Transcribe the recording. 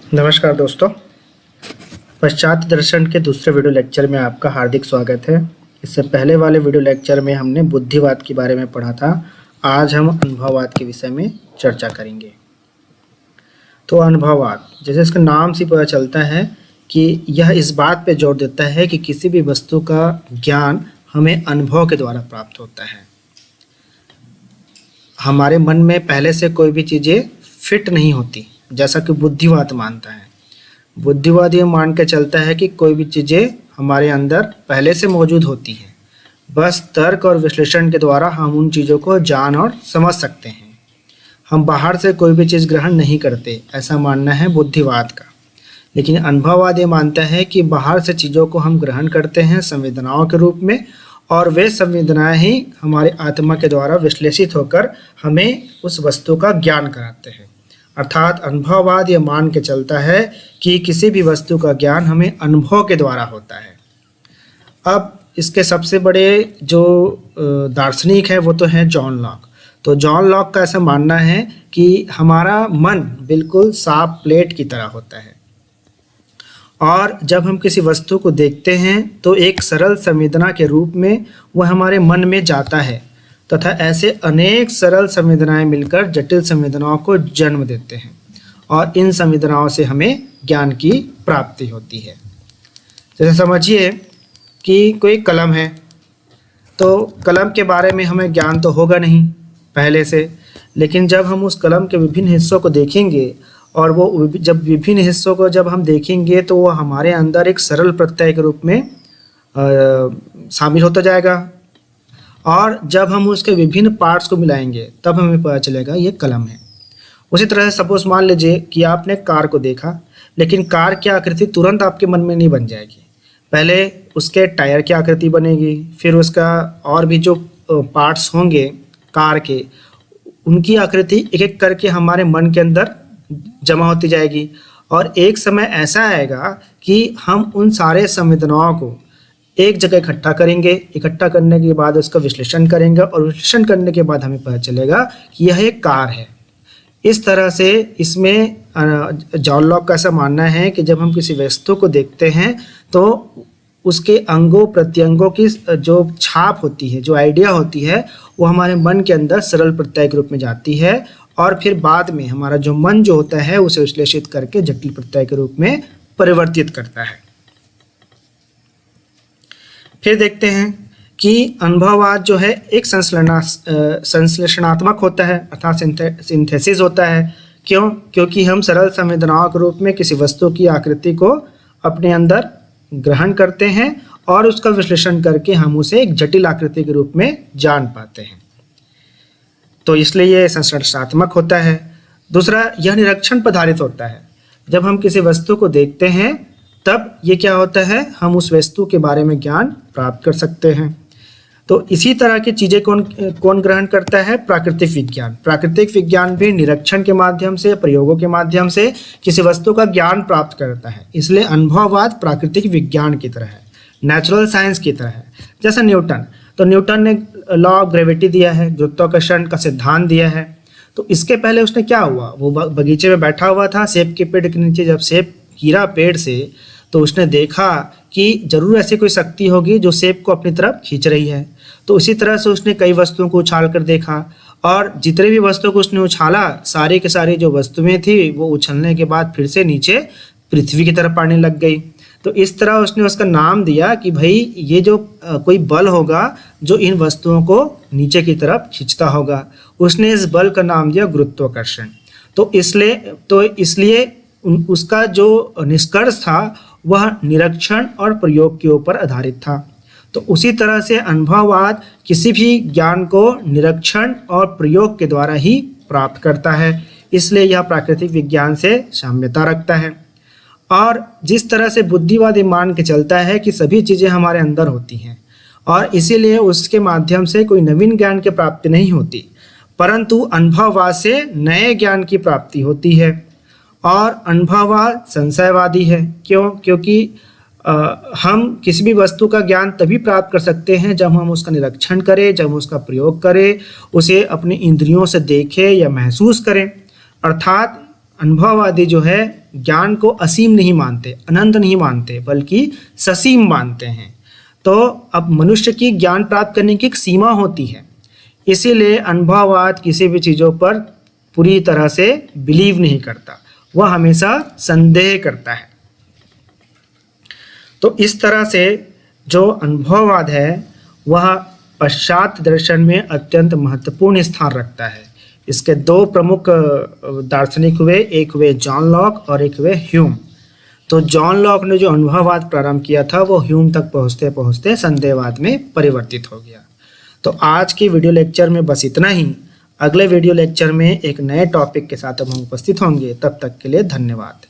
नमस्कार दोस्तों, पश्चात दर्शन के दूसरे वीडियो लेक्चर में आपका हार्दिक स्वागत है। इससे पहले वाले वीडियो लेक्चर में हमने बुद्धिवाद के बारे में पढ़ा था। आज हम अनुभववाद के विषय में चर्चा करेंगे। तो अनुभववाद, जैसे इसके नाम से पता चलता है कि यह इस बात पे जोर देता है कि किसी भी वस्तु का ज्ञान हमें अनुभव के द्वारा प्राप्त होता है। हमारे मन में पहले से कोई भी चीज़ें फिट नहीं होती, जैसा कि बुद्धिवाद मानता है। बुद्धिवाद ये मान के चलता है कि कोई भी चीज़ें हमारे अंदर पहले से मौजूद होती हैं, बस तर्क और विश्लेषण के द्वारा हम उन चीज़ों को जान और समझ सकते हैं। हम बाहर से कोई भी चीज़ ग्रहण नहीं करते, ऐसा मानना है बुद्धिवाद का। लेकिन अनुभववाद ये मानता है कि बाहर से चीज़ों को हम ग्रहण करते हैं संवेदनाओं के रूप में, और वे संवेदनाएं ही हमारे आत्मा के द्वारा विश्लेषित होकर हमें उस वस्तु का ज्ञान कराते हैं। अर्थात अनुभववाद ये मान के चलता है कि किसी भी वस्तु का ज्ञान हमें अनुभव के द्वारा होता है। अब इसके सबसे बड़े जो दार्शनिक है वो तो हैं जॉन लॉक। तो जॉन लॉक का ऐसा मानना है कि हमारा मन बिल्कुल साफ प्लेट की तरह होता है, और जब हम किसी वस्तु को देखते हैं तो एक सरल संवेदना के रूप में वह हमारे मन में जाता है, तथा ऐसे अनेक सरल संवेदनाएं मिलकर जटिल संवेदनाओं को जन्म देते हैं, और इन संवेदनाओं से हमें ज्ञान की प्राप्ति होती है। जैसे समझिए कि कोई कलम है, तो कलम के बारे में हमें ज्ञान तो होगा नहीं पहले से, लेकिन जब हम उस कलम के विभिन्न हिस्सों को देखेंगे, और वो जब विभिन्न हिस्सों को जब हम देखेंगे तो वो हमारे अंदर एक सरल प्रत्यय के रूप में शामिल होता जाएगा, और जब हम उसके विभिन्न पार्ट्स को मिलाएंगे तब हमें पता चलेगा ये कलम है। उसी तरह से सपोज मान लीजिए कि आपने कार को देखा, लेकिन कार की आकृति तुरंत आपके मन में नहीं बन जाएगी। पहले उसके टायर की आकृति बनेगी, फिर उसका और भी जो पार्ट्स होंगे कार के, उनकी आकृति एक एक करके हमारे मन के अंदर जमा होती जाएगी, और एक समय ऐसा आएगा कि हम उन सारे संवेदनाओं को एक जगह इकट्ठा करेंगे। इकट्ठा करने के बाद उसका विश्लेषण करेंगे, और विश्लेषण करने के बाद हमें पता चलेगा कि यह एक कार है। इस तरह से इसमें जॉन लॉक का ऐसा मानना है कि जब हम किसी वस्तु को देखते हैं तो उसके अंगों प्रत्यंगों की जो छाप होती है, जो आइडिया होती है, वो हमारे मन के अंदर सरल प्रत्यय के रूप में जाती है, और फिर बाद में हमारा जो मन जो होता है उसे विश्लेषित करके जटिल प्रत्यय के रूप में परिवर्तित करता है। फिर देखते हैं कि अनुभववाद जो है एक संश्लेषणात्मक होता है, अर्थात सिंथेसिस होता है। क्यों? क्योंकि हम सरल संवेदनाओं के रूप में किसी वस्तु की आकृति को अपने अंदर ग्रहण करते हैं, और उसका विश्लेषण करके हम उसे एक जटिल आकृति के रूप में जान पाते हैं। तो इसलिए ये संश्लेषणात्मक होता है। दूसरा, यह निरीक्षण पर आधारित होता है। जब हम किसी वस्तु को देखते हैं तब ये क्या होता है, हम उस वस्तु के बारे में ज्ञान प्राप्त कर सकते हैं। तो इसी तरह की चीज़ें कौन ग्रहण करता है? प्राकृतिक विज्ञान। प्राकृतिक विज्ञान भी निरीक्षण के माध्यम से, प्रयोगों के माध्यम से किसी वस्तु का ज्ञान प्राप्त करता है। इसलिए अनुभववाद प्राकृतिक विज्ञान की तरह है, नेचुरल साइंस की तरह है। जैसा न्यूटन, तो न्यूटन ने लॉ ऑफ ग्रेविटी दिया है, गुरुत्वाकर्षण का सिद्धांत दिया है। तो इसके पहले उसने क्या हुआ, वो बगीचे में बैठा हुआ था सेब के पेड़ के नीचे। जब सेब गिरा पेड़ से तो उसने देखा कि जरूर ऐसी कोई शक्ति होगी जो सेब को अपनी तरफ खींच रही है। तो इसी तरह से उसने कई वस्तुओं को उछाल कर देखा, और जितने भी वस्तुओं को उसने उछाला, सारी की सारी जो वस्तुएं थी वो उछलने के बाद फिर से नीचे पृथ्वी की तरफ आने लग गई। तो इस तरह उसने उसका नाम दिया कि भाई ये जो कोई बल होगा जो इन वस्तुओं को नीचे की तरफ खींचता होगा, उसने इस बल का नाम दिया गुरुत्वाकर्षण। तो इसलिए उसका जो निष्कर्ष था वह निरीक्षण और प्रयोग के ऊपर आधारित था। तो उसी तरह से अनुभववाद किसी भी ज्ञान को निरीक्षण और प्रयोग के द्वारा ही प्राप्त करता है, इसलिए यह प्राकृतिक विज्ञान से साम्यता रखता है। और जिस तरह से बुद्धिवादी मान के चलता है कि सभी चीज़ें हमारे अंदर होती हैं, और इसीलिए उसके माध्यम से कोई नवीन ज्ञान की प्राप्ति नहीं होती, परंतु अनुभववाद से नए ज्ञान की प्राप्ति होती है। और अनुभववाद संशयवादी है। क्यों? क्योंकि हम किसी भी वस्तु का ज्ञान तभी प्राप्त कर सकते हैं जब हम उसका निरीक्षण करें, जब हम उसका प्रयोग करें, उसे अपनी इंद्रियों से देखें या महसूस करें। अर्थात अनुभववादी जो है ज्ञान को असीम नहीं मानते, अनंत नहीं मानते, बल्कि ससीम मानते हैं। तो अब मनुष्य की ज्ञान प्राप्त करने की एक सीमा होती है, इसीलिए अनुभववाद किसी भी चीज़ों पर पूरी तरह से बिलीव नहीं करता, वह हमेशा संदेह करता है। तो इस तरह से जो अनुभववाद है वह पाश्चात्य दर्शन में अत्यंत महत्वपूर्ण स्थान रखता है। इसके दो प्रमुख दार्शनिक हुए, एक हुए जॉन लॉक और एक हुए ह्यूम। तो जॉन लॉक ने जो अनुभववाद प्रारंभ किया था वो ह्यूम तक पहुँचते पहुँचते संदेहवाद में परिवर्तित हो गया। तो आज की वीडियो लेक्चर में बस इतना ही। अगले वीडियो लेक्चर में एक नए टॉपिक के साथ हम उपस्थित होंगे। तब तक के लिए धन्यवाद।